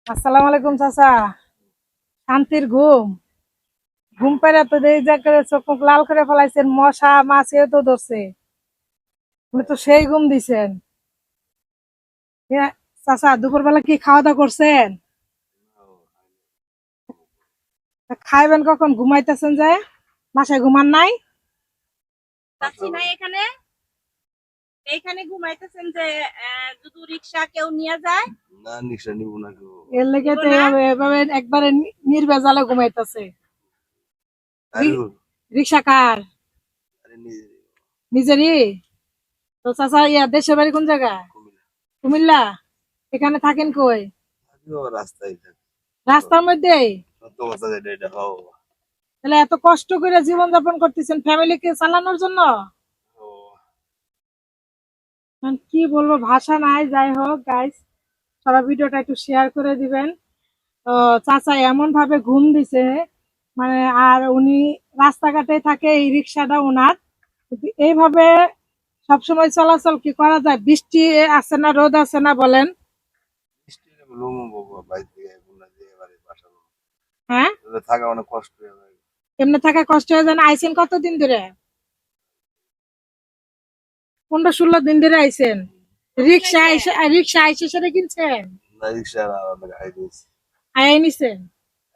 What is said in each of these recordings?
আসসালামু আলাইকুম চাচা। শান্তির ঘুম ঘুম পেরে তো এই যে করে চোখ মুখ লাল করে ফেলাইছেন, মশা মাছিও তো ধরছে। আপনি তো সেই ঘুম দিছেন। চাচা দুপুর বেলা কি খাওয়া দাওয়া করছেন? তা খাইবেন কখন? ঘুমাইতেছেন যে বাসায় ঘুমান নাই? চাচ্ছি না এখানে এইখানে ঘুমাইতেছেন যে যদি রিক্সা কেউ নিয়ে যায়। না নিশা নিব না কেউ। এর লেগে নিব তো না। এভাবে এভাবে একবারে নির্ভেজালে ঘুমাইতেছে। আরে রিক্সা কার? আরে নিজে নিজেরই? তো চাচা দেশের বাড়ি কোন জায়গা? কুমিল্লা কুমিল্লা। এখানে থাকেন কই? আমিও রাস্তায় থাকি। রাস্তার মধ্যেই? সত্য কথা যেটা এটা হও। তাহলে এত কষ্ট করে জীবন যাপন করতেছেন ফ্যামিলিকে চালানোর জন্য? ও, এখন কি বলবো, ভাষা নাই। যাই হোক গাইস, সবাই ভিডিওটা একটু শেয়ার করে দিবেন। তো চাচা এমন ভাবে ঘুম দিছে, মানে আর উনি রাস্তাঘাটে থাকে, এই রিক্সাটা ওনার। কিন্তু এইভাবে সবসময় চলাচল কি করা যায়? বৃষ্টি আছে না, রোদ আছে না, বলেন? বৃষ্টি লুমু বাবা বাইর থেকে গুনা দিয়ে এবারে বাসা হ্যাঁ, থাকা অনেক কষ্ট হয়ে যায়। এমনি থাকা কষ্ট হয়ে যায় না? আইছেন কতদিন ধরে? 15-16 দিন ধরে আইছেন? রিক্সা আইসে সেটা কিনছেন? না রিক্সা অনেক আগে দিয়েছি। আয় নিছেন?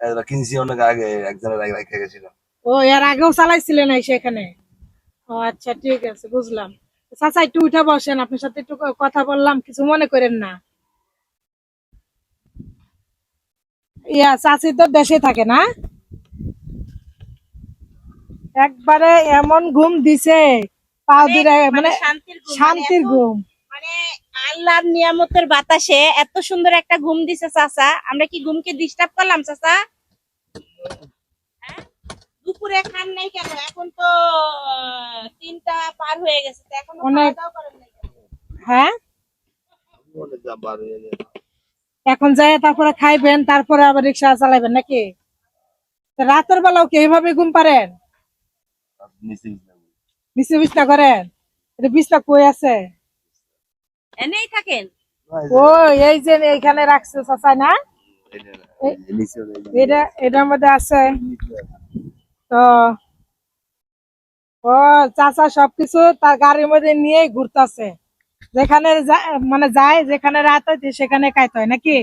এটা কিনছি অনেক আগে, একজনের আগে রেখে গেছিলাম। ও, এর আগেও চালাইছিলেন আইসে এখানে? ও আচ্ছা, ঠিক আছে, বুঝলাম। চাচা একটু উঠে বসেন, আপনার সাথে একটু কথা বললাম, কিছু মনে করেন না। চাচি তো দেশে থাকে না? একবারে এমন ঘুম দিছে, পাও অনেক দিলে মানে মানে শান্তির ঘুম, মানে শান্তির এত ঘুম। মানে আল্লাহর নিয়ামতের বাতাসে এত সুন্দর একটা ঘুম দিছে চাচা। আমরা কি ঘুমকে ডিস্টার্ব করলাম চাচা? হ্যাঁ? দুপুরে খান নাই কেন? এখন তো 3টা পার হয়ে গেছে, তো এখনো খাওয়া অনেক। দাওয়া করেন নাই কেন? হ্যাঁ, অনেক যা বার হয়ে যায়। এখন যাই তারপরে খাইবেন, তারপরে আবার রিক্সা চালাইবেন নাকি? তা রাতের বেলাও কি এইভাবে ঘুম পারেন? নিচে নিচে বিছনা করেন? এটা বিছনা কই আছে? এনেই থাকেন? ও, এই যে এইখানে রাখছে চাচা না? এ- নিচে এটা এটার মধ্যে আছে। তো ও, চাচা সবকিছু তার গাড়ির মধ্যে নিয়ে ঘুরতেছে। যেখানে মানে যায়, যেখানে রাত হয় সেখানে খাইতে হয় নাকি?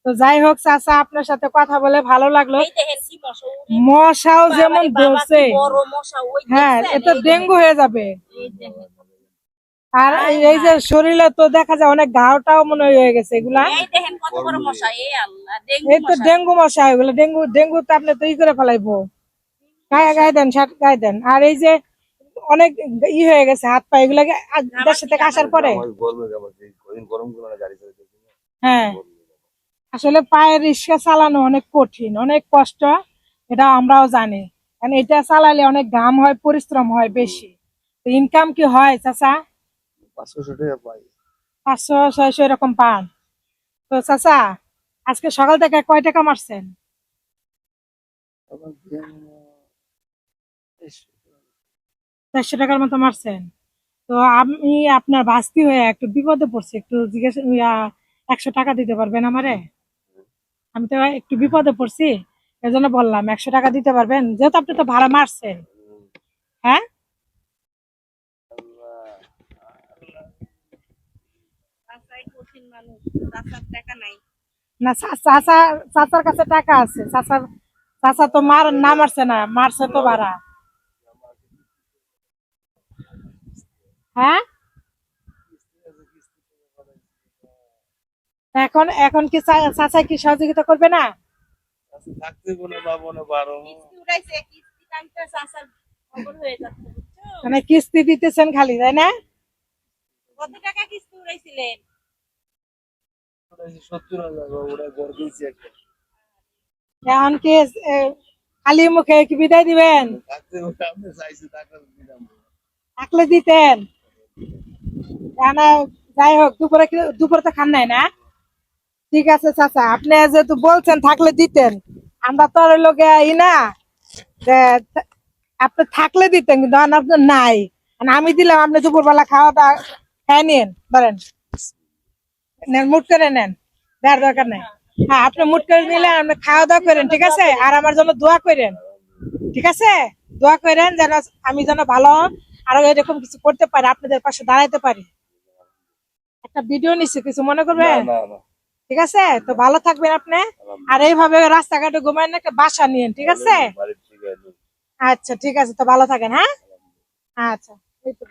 তো যাই হোক চাচা, আপনার সাথে কথা বলে ভালো লাগলো। এই দেখেন কি মশা, ওরে মশাও যেমন বাবারে বাবা, কি ধরছে। বড় মশা! ওই হ্যাঁ, দেখছেন? এতে এই দেখেন, ডেঙ্গু হয়ে যাবে। এই দেখেন। আর হায় এই যে হায়, শরীরে তো দেখা যায় অনেক ঘাওটাও মনে হয় হয়ে গেছে এগুলা। এই দেখেন কত বড় গরমে মশা! এ আল্লাহ, ডেঙ্গু এই তো মশা। ডেঙ্গু মশা, এগুলো ডেঙ্গু। ডেঙ্গু তো আপনি তো করে ফেলাইবো। গায়ে মশা গায়ে দেন, শার্ট গায়ে দেন। আর এই যে অনেক হয়ে গেছে হাত পা, এগুলাকে দেশে ঘামাচ্ছি থেকে আসার ঘামাচ্ছি। পরে। আমার গরমে গামাচ্ছে কদিন গরম করে গাড়ি চালাইতেছি না। হ্যাঁ, গরমে আসলে পায়ের রিক্সা চালানো অনেক কঠিন, অনেক কষ্ট। এটা আমরাও জানি, কারণ এটা চালালে অনেক ঘাম হয়, পরিশ্রম হয় বেশি। তো ইনকাম কি হয় চাচা? 500 টাকা পাই। 500-600 এরকম পান? তো চাচা, আজকে সকাল থেকে কয় টাকা মারছেন? আবার দিন 400 টাকার মতো মারছেন? তো আমি আপনার ভাস্তি হয়ে একটু বিপদে পড়ছি, একটু জিজ্ঞাসা 100 টাকা দিতে পারবেন আমারে? আমি তো একটু বিপদে পড়ছি, এই জন্য বললাম 100 টাকা দিতে পারবেন, যেহেতু আপনি তো ভাড়া মারছেন। হ্যাঁ, চাচাই কঠিন মানুষ, চাচার টাকা নাই। না চাচার কাছে টাকা আছে। চাচা তো না মারছে না, মারছে তো ভাড়া। হ্যাঁ, এখন এখন কি চাচা কি সহযোগিতা করবে না? থাকতে কোনো পাবো না বারো। কিস্তি উঠাইছে, কিস্তি টানতে চাচার খবর হয়ে যাচ্ছে, বুঝছো? মানে কিস্তি দিতেছেন খালি, তাই না? কত টাকা কিস্তি উঠাইছিলেন? 70,000 ওরা ঘর কিনছি একটা। এখন কি এ, খালি মুখে কি বিদায় দিবেন? থাকতে আপনি চাইছে টাকা দিলাম। থাকলে দিতেন। না, যাই হোক, দুপুরে তো খান নাই না? ঠিক আছে চাচা, আপনি যেহেতু বলছেন থাকলে দিতেন, আমরা তো আর ওই লোকে না যে আপনি থাকলে দিতেন, কিন্তু এখন আপনার নাই। আর আমি দিলাম, আপনি দুপুরবেলা খাওয়া দাওয়া খাই নিন, ধরেন, নেন, মুট করে নেন, দেওয়ার দরকার নেই। হ্যাঁ, আপনি মুট করে নিলে আপনি খাওয়া দাওয়া করেন, ঠিক আছে? আর আমার জন্য দোয়া করেন, ঠিক আছে? দোয়া করেন যেন আমি যেন ভালো আরো এরকম কিছু করতে পারি, আপনাদের পাশে দাঁড়াইতে পারি। একটা ভিডিও নিচ্ছি, কিছু মনে না করবেন? না না ঠিক আছে, তো ভালো থাকবেন আপনি। আর এইভাবে রাস্তাঘাটে ঘুমায় না, একটা বাসা নিয়েন, ঠিক আছে? বাড়ির থেকে আচ্ছা, ঠিক আছে, তো ভালো থাকেন, হ্যাঁ? আচ্ছা, এই তো।